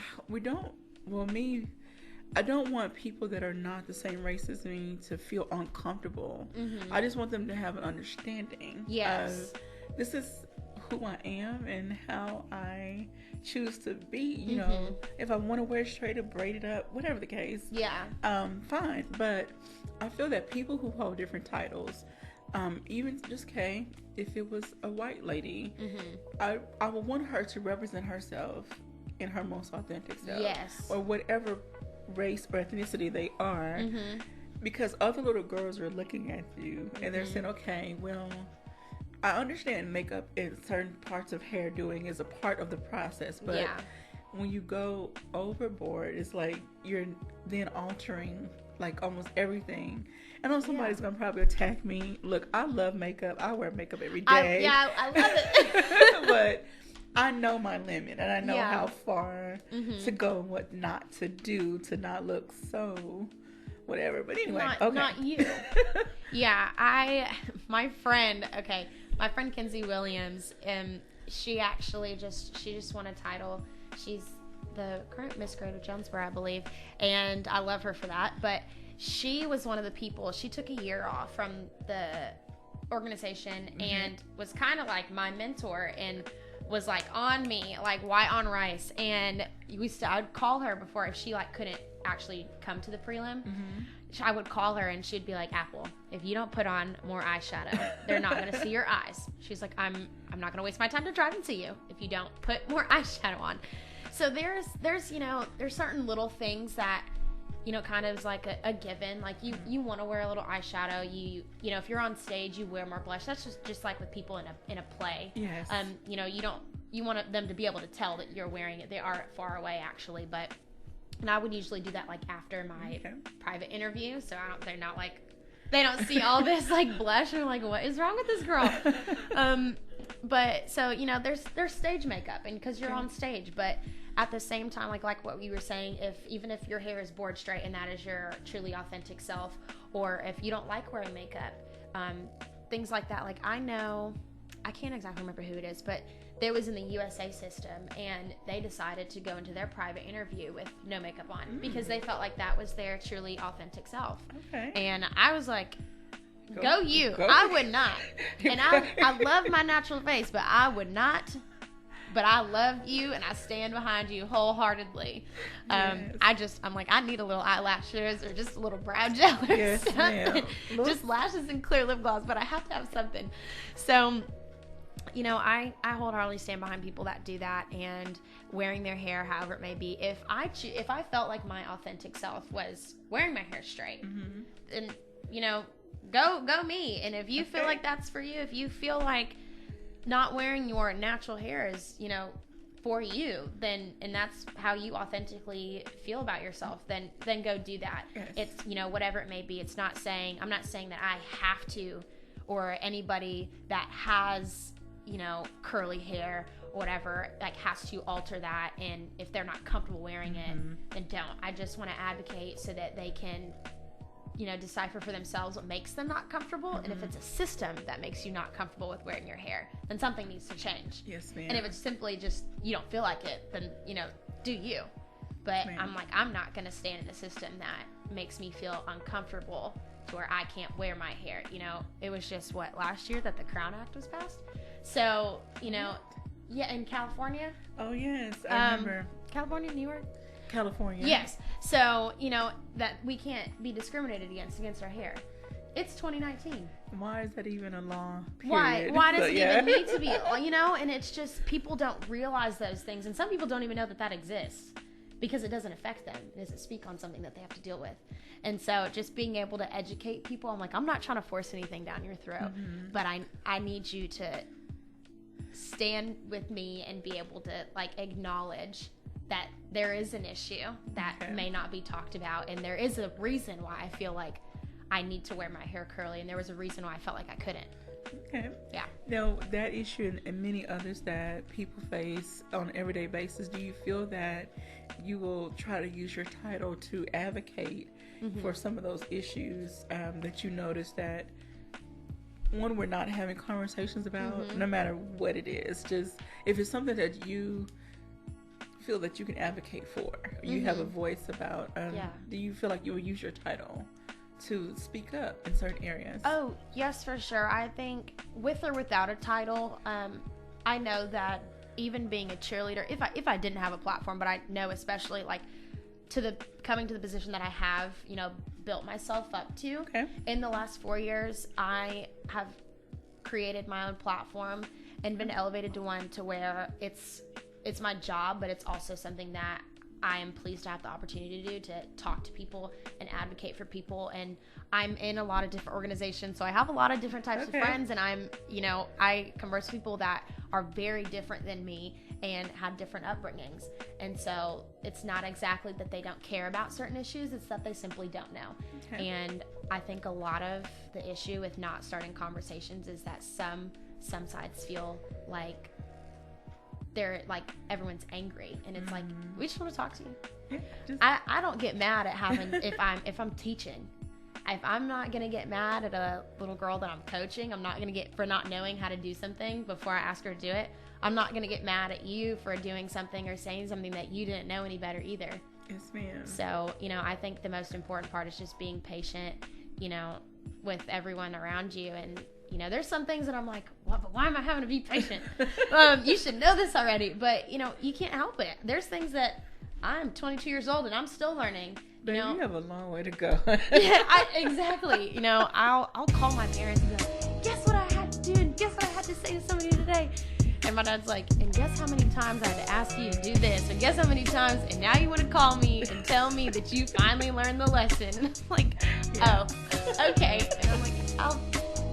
don't want people that are not the same race as me to feel uncomfortable. Mm-hmm. I just want them to have an understanding. Yes. This is who I am and how I choose to be. You know, if I want to wear straight or braided up, whatever the case. Yeah. Fine. But I feel that people who hold different titles, even just Kay, if it was a white lady, I would want her to represent herself in her most authentic self. Yes. Or whatever race or ethnicity they are, because other little girls are looking at you and they're saying, okay, well, I understand makeup and certain parts of hair doing is a part of the process, but when you go overboard, it's like you're then altering like almost everything. I know somebody's gonna probably attack me. Look, I love makeup. I wear makeup every day. I love it. But I know my limit, and I know how far to go and what not to do to not look so whatever. But anyway, not you. My friend Kenzie Williams, she just won a title. She's the current Miss Greater Jonesboro, I believe, and I love her for that. But she was one of the people. She took a year off from the organization and was kind of like my mentor and was like on me, like white on rice. And I'd call her before if she like couldn't actually come to the prelim. I would call her and she'd be like, Apple, if you don't put on more eyeshadow, they're not going to see your eyes. She's like, I'm not going to waste my time to drive and see you if you don't put more eyeshadow on. So there's certain little things that, you know, kind of is like a given. Like you want to wear a little eyeshadow. You know, if you're on stage, you wear more blush. That's just like with people in a play. Yes. You know, you want them to be able to tell that you're wearing it. They are far away actually, and I would usually do that like after my private interview, so they're not like, they don't see all this like blush and like, what is wrong with this girl? But so, you know, there's stage makeup, and because you're on stage, but at the same time, like what you were saying, even if your hair is board straight and that is your truly authentic self, or if you don't like wearing makeup, things like that. Like I can't exactly remember who it is, but there was in the USA system, and they decided to go into their private interview with no makeup on because they felt like that was their truly authentic self. Okay. And I was like, go you. I would not. And I love my natural face, but I would not. But I love you, and I stand behind you wholeheartedly. Yes. I'm like, I need a little eyelashes or just a little brow gel or something. Just lashes and clear lip gloss, but I have to have something. So, you know, I wholeheartedly stand behind people that do that and wearing their hair however it may be. If I felt like my authentic self was wearing my hair straight, then, you know, go me. And if you feel like that's for you, if you feel like not wearing your natural hair is, you know, for you, then, and that's how you authentically feel about yourself, then go do that. Yes. It's, you know, whatever it may be. I'm not saying that I have to, or anybody that has, you know, curly hair or whatever, like, has to alter that. And if they're not comfortable wearing it, then don't. I just want to advocate so that they can decipher for themselves what makes them not comfortable. And if it's a system that makes you not comfortable with wearing your hair, then something needs to change. Yes, ma'am. And if it's simply just you don't feel like it, then do you. But I'm not going to stand in a system that makes me feel uncomfortable to where I can't wear my hair. It was just last year that the Crown Act was passed. So, yeah, in California. Oh, yes, I remember. California, New York? California. Yes. So, that we can't be discriminated against our hair. It's 2019. Why is that even a law? Period? Why does it even need to be? And it's just people don't realize those things. And some people don't even know that exists because it doesn't affect them. It doesn't speak on something that they have to deal with. And so just being able to educate people, I'm not trying to force anything down your throat, but I need you to stand with me and be able to acknowledge that there is an issue that may not be talked about, and there is a reason why I feel like I need to wear my hair curly, and there was a reason why I felt like I couldn't. Okay. Yeah. Now, that issue and many others that people face on an everyday basis, do you feel that you will try to use your title to advocate for some of those issues that you notice that, one, we're not having conversations about, no matter what it is? Just if it's something that you feel that you can advocate for, you have a voice about, do you feel like you will use your title to speak up in certain areas? Oh, yes, for sure. I think with or without a title, I know that even being a cheerleader, if I didn't have a platform, but I know especially coming to the position that I have, built myself up to. In the last 4 years, I have created my own platform and been elevated to one to where it's my job, but it's also something that I am pleased to have the opportunity to do, to talk to people and advocate for people. And I'm in a lot of different organizations, so I have a lot of different types of friends, and I converse with people that are very different than me and have different upbringings. And so it's not exactly that they don't care about certain issues, it's that they simply don't know. And I think a lot of the issue with not starting conversations is that some sides feel like they're everyone's angry, and it's we just want to talk to you. I don't get mad at having if I'm teaching. If I'm not gonna get mad at a little girl that I'm coaching, I'm not gonna get for not knowing how to do something before I ask her to do it. I'm not gonna get mad at you for doing something or saying something that you didn't know any better either. Yes, ma'am. So I think the most important part is just being patient, with everyone around you. And there's some things that I'm like, why am I having to be patient? You should know this already. But, you can't help it. There's things that I'm 22 years old and I'm still learning. Baby, you have a long way to go. Yeah, exactly. I'll call my parents and be like, guess what I had to do? And guess what I had to say to somebody today? And my dad's like, and guess how many times I had to ask you to do this? And guess how many times? And now you want to call me and tell me that you finally learned the lesson. And I'm like, oh, okay. And I'm like,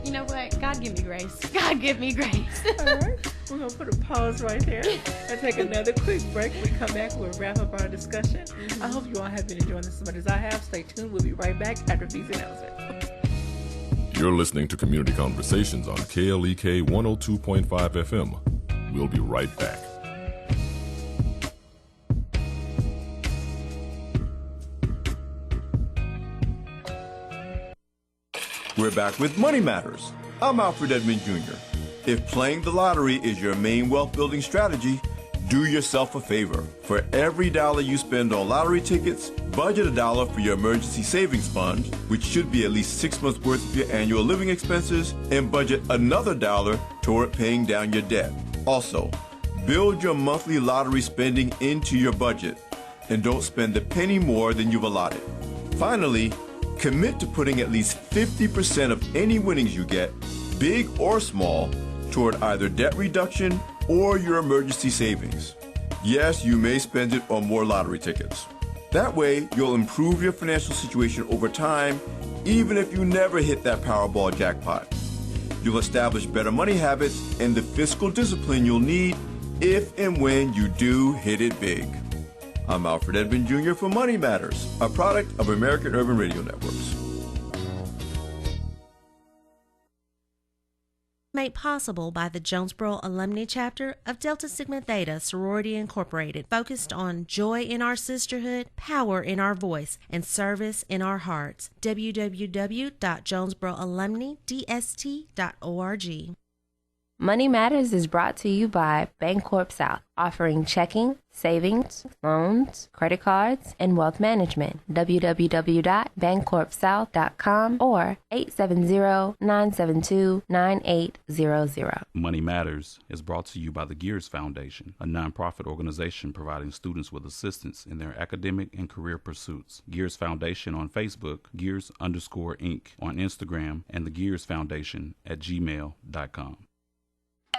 you know what? God give me grace. God give me grace. All right. We're going to put a pause right there and take another quick break. When we come back, we'll wrap up our discussion. I hope you all have been enjoying this as much as I have. Stay tuned. We'll be right back after these announcements. You're listening to Community Conversations on KLEK 102.5 FM. We'll be right back. We're back with Money Matters. I'm Alfred Edmond Jr. If playing the lottery is your main wealth building strategy, do yourself a favor. For every dollar you spend on lottery tickets, budget $1 for your emergency savings fund, which should be at least 6 months worth of your annual living expenses, and budget another $1 toward paying down your debt. Also, build your monthly lottery spending into your budget and don't spend a penny more than you've allotted. Finally, commit to putting at least 50% of any winnings you get, big or small, toward either debt reduction or your emergency savings. Yes, you may spend it on more lottery tickets. That way, you'll improve your financial situation over time, even if you never hit that Powerball jackpot. You'll establish better money habits and the fiscal discipline you'll need if and when you do hit it big. I'm Alfred Edmond Jr. for Money Matters, a product of American Urban Radio Networks. made possible by the Jonesboro Alumni Chapter of Delta Sigma Theta Sorority Incorporated, focused on joy in our sisterhood, power in our voice, and service in our hearts. www.jonesboroalumnidst.org. Money Matters is brought to you by Bancorp South, offering checking, savings, loans, credit cards, and wealth management. www.bancorpsouth.com or 870-972-9800. Money Matters is brought to you by the Gears Foundation, a nonprofit organization providing students with assistance in their academic and career pursuits. Gears Foundation on Facebook, Gears_Inc. on Instagram, and the Gears Foundation at gmail.com.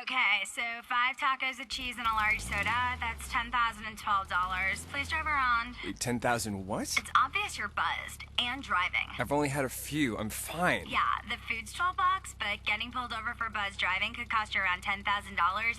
Okay, so 5 tacos of cheese and a large soda, that's $10,012. Please drive around. Wait, 10,000 what? It's obvious you're buzzed and driving. I've only had a few. I'm fine. Yeah, the food's $12, but getting pulled over for buzz driving could cost you around $10,000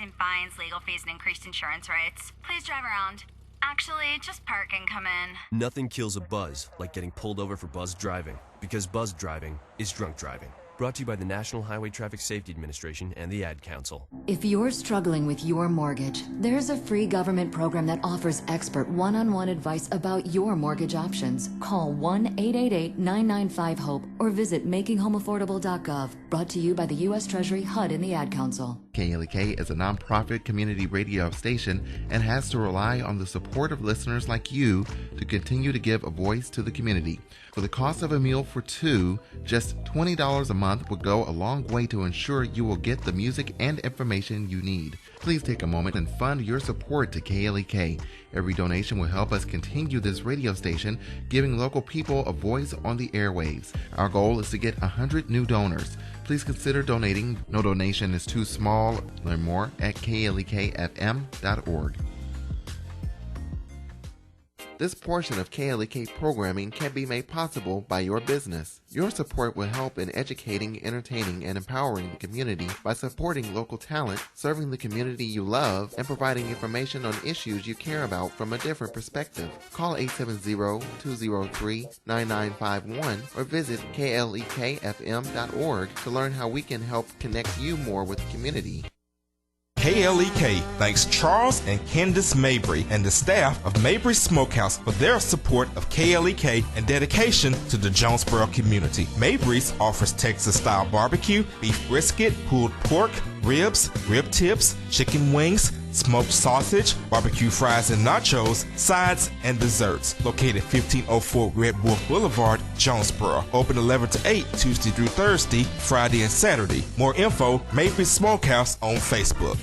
in fines, legal fees, and increased insurance rates. Please drive around. Actually, just park and come in. Nothing kills a buzz like getting pulled over for buzz driving, because buzz driving is drunk driving. Brought to you by the National Highway Traffic Safety Administration and the Ad Council. If you're struggling with your mortgage, there's a free government program that offers expert one-on-one advice about your mortgage options. Call 1-888-995-HOPE or visit makinghomeaffordable.gov. Brought to you by the U.S. Treasury, HUD, and the Ad Council. KLEK is a nonprofit community radio station and has to rely on the support of listeners like you to continue to give a voice to the community. For the cost of a meal for two, just $20 a month will go a long way to ensure you will get the music and information you need. Please take a moment and fund your support to KLEK. Every donation will help us continue this radio station, giving local people a voice on the airwaves. Our goal is to get 100 new donors. Please consider donating. No donation is too small. Learn more at klekfm.org. This portion of KLEK programming can be made possible by your business. Your support will help in educating, entertaining, and empowering the community by supporting local talent, serving the community you love, and providing information on issues you care about from a different perspective. Call 870-203-9951 or visit klekfm.org to learn how we can help connect you more with the community. KLEK thanks Charles and Candace Mabry and the staff of Mabry Smokehouse for their support of KLEK and dedication to the Jonesboro community. Mabry's offers Texas-style barbecue, beef brisket, pulled pork, ribs, rib tips, chicken wings, smoked sausage, barbecue fries and nachos, sides, and desserts. Located 1504 Red Wolf Boulevard, Jonesboro. Open 11 to 8, Tuesday through Thursday, Friday and Saturday. More info, Mabry Smokehouse on Facebook.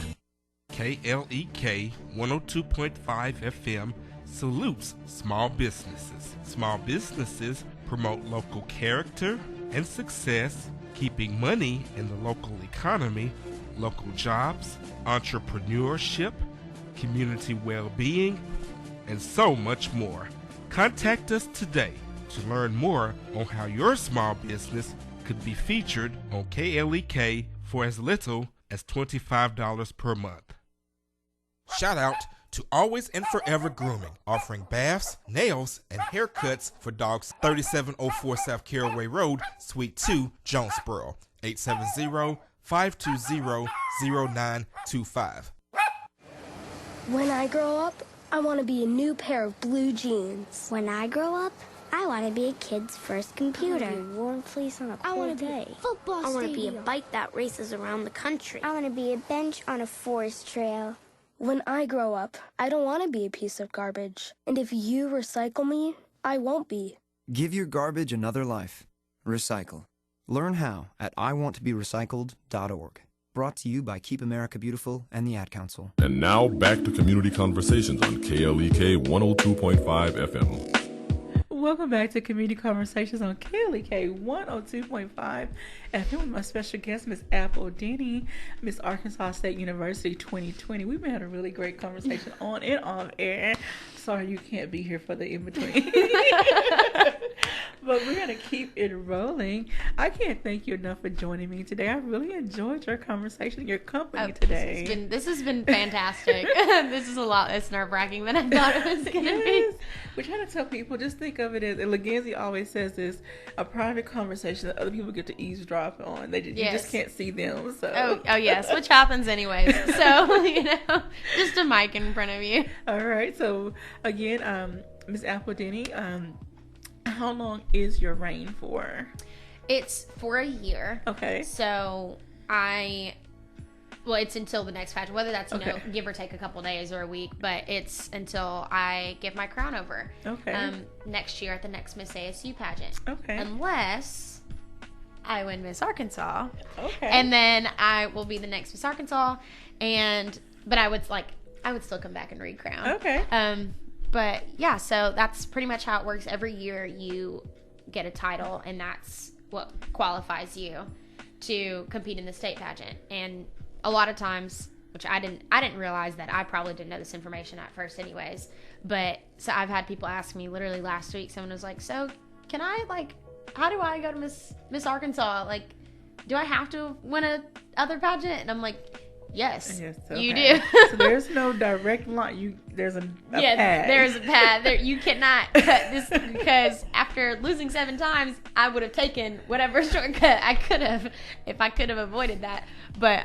KLEK 102.5 FM salutes small businesses. Small businesses promote local character and success, keeping money in the local economy, local jobs, entrepreneurship, community well-being, and so much more. Contact us today to learn more on how your small business could be featured on KLEK for as little as $25 per month. Shout out to Always and Forever Grooming, offering baths, nails, and haircuts for dogs. 3704 South Caraway Road, Suite 2, Jonesboro. 870-520-0925. When I grow up, I want to be a new pair of blue jeans. When I grow up, I want to be a kid's first computer. I want to be a warm place on a cold day. Football I want to be a stadium. bike that races around the country. I want to be a bench on a forest trail. When I grow up, I don't want to be a piece of garbage. And if you recycle me, I won't be. Give your garbage another life. Recycle. Learn how at iwanttoberecycled.org. Brought to you by Keep America Beautiful and the Ad Council. And now back to Community Conversations on KLEK 102.5 FM. Welcome back to Community Conversations on KLEK 102.5 FM with my special guest, Miss Apple Dennie, Miss Arkansas State University 2020. We've been having a really great conversation on and off air. Sorry you can't be here for the in-between. But we're going to keep it rolling. I can't thank you enough for joining me today. I really enjoyed your conversation, your company today. This has been fantastic. This is a lot less nerve-wracking than I thought it was going to be. We're trying to tell people, just think of it as, and Legacy always says this, a private conversation that other people get to eavesdrop on. You just can't see them. So. Oh yes, which happens anyways. So, just a mic in front of you. All right. So, again, Ms. Apple Dennie, how long is your reign for? It's for a year. Okay. So, it's until the next pageant, whether that's, give or take a couple days or a week, but it's until I give my crown over. Okay. Next year at the next Miss ASU pageant. Okay. Unless I win Miss Arkansas. Okay. And then I will be the next Miss Arkansas, but I would still come back and re-crown. Okay. But yeah, so that's pretty much how it works. Every year you get a title, and that's what qualifies you to compete in the state pageant. And a lot of times, which I didn't realize that, I probably didn't know this information at first anyways, but so I've had people ask me literally last week, someone was like, so can I, how do I go to Miss Arkansas? Do I have to win a other pageant? And I'm like, yes, okay. You do. So there's no direct line. There's a yeah, path. There's a path. You cannot cut this, because after losing 7 times, I would have taken whatever shortcut I could have if I could have avoided that. But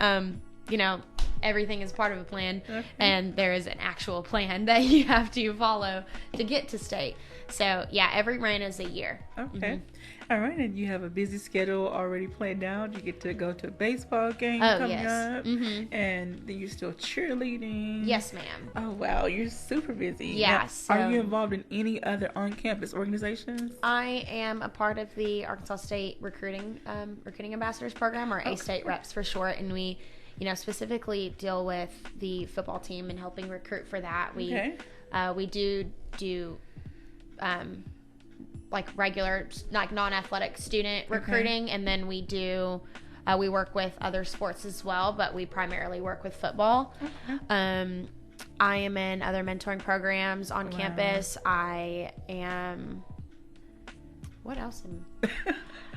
everything is part of a plan, and there is an actual plan that you have to follow to get to state. So yeah, every reign is a year. Okay. Mm-hmm. All right, and you have a busy schedule already planned out. You get to go to a baseball game coming up, and then you're still cheerleading. Yes, ma'am. Oh wow, you're super busy. Yeah. Now, are you involved in any other on-campus organizations? I am a part of the Arkansas State recruiting ambassadors program, or A-State reps for short, and we, specifically deal with the football team and helping recruit for that. We do regular, non-athletic student recruiting, and then we do we work with other sports as well, but we primarily work with football. I am in other mentoring programs on campus. I am, what else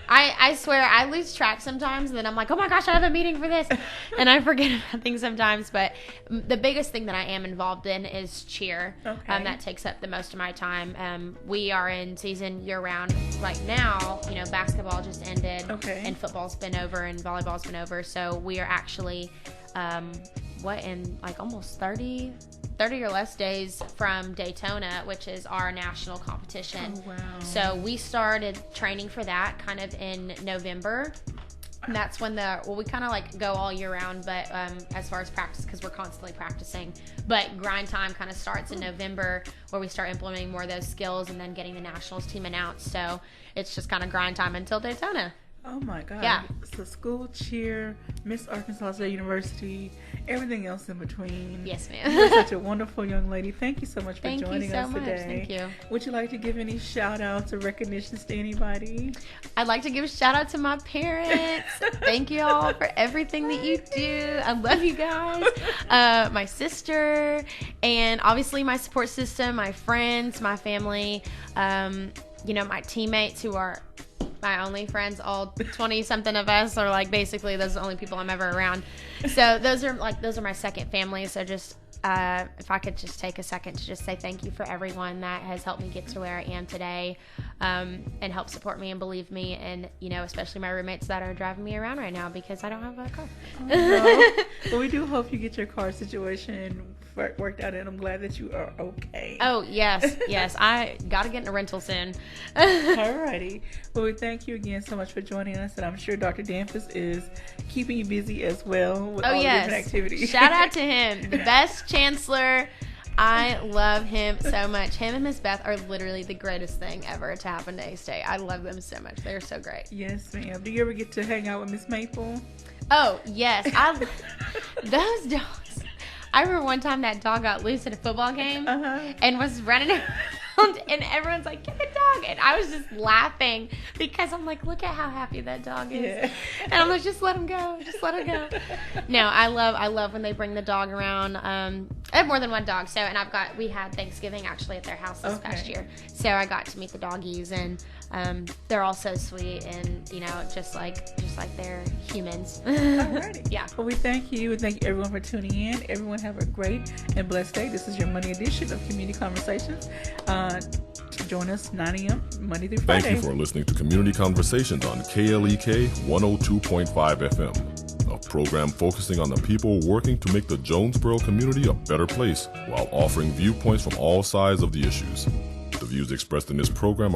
I swear I lose track sometimes, and then I'm like, oh my gosh, I have a meeting for this, and I forget about things sometimes. But the biggest thing that I am involved in is cheer. That takes up the most of my time. We are in season year round right now. Basketball just ended, and football's been over, and volleyball's been over. So we are actually in almost 30 or less days from Daytona, which is our national competition. Oh, wow. So we started training for that kind of in November. And that's when we kind of go all year round, but as far as practice, because we're constantly practicing. But grind time kind of starts in November, where we start implementing more of those skills and then getting the nationals team announced. So it's just kind of grind time until Daytona. Oh my God. Yeah. So school, cheer, Miss Arkansas State University, everything else in between. Yes, ma'am. You're such a wonderful young lady. Thank you so much for joining us today. Thank you. Would you like to give any shout outs or recognitions to anybody? I'd like to give a shout out to my parents. Thank you all for everything that you do. I love you guys. My sister, and obviously my support system, my friends, my family, my teammates who are my only friends, all 20 something of us are basically those are the only people I'm ever around. So those are my second family. So just if I could just take a second to just say thank you for everyone that has helped me get to where I am today, and help support me and believe me, and especially my roommates that are driving me around right now because I don't have a car. Well, we do hope you get your car situation worked out, and I'm glad that you are okay. Oh yes, I gotta get in a rental soon. Alrighty. Well, we thank you again so much for joining us, and I'm sure Dr. Danfus is keeping you busy as well with all the different activities. Shout out to him, the best chancellor. I love him so much. Him and Miss Beth are literally the greatest thing ever to happen to A-State. I love them so much. They're so great. Yes, ma'am. Do you ever get to hang out with Miss Maple? Oh yes, those dogs. I remember one time that dog got loose at a football game and was running around, and everyone's like, get the dog. And I was just laughing because I'm like, look at how happy that dog is. Yeah. And I'm like, just let him go. Just let him go. No, I love when they bring the dog around. I have more than one dog. So, and we had Thanksgiving actually at their house this past year. So I got to meet the doggies, and they're all so sweet, and just like they're humans. Alrighty. Yeah. Well, we thank you, and thank you everyone for tuning in. Everyone have a great and blessed day. This is your Monday edition of Community Conversations. Join us 9 a.m. Monday through Friday. Thank you for listening to Community Conversations on KLEK 102.5 FM, a program focusing on the people working to make the Jonesboro community a better place while offering viewpoints from all sides of the issues. The views expressed in this program are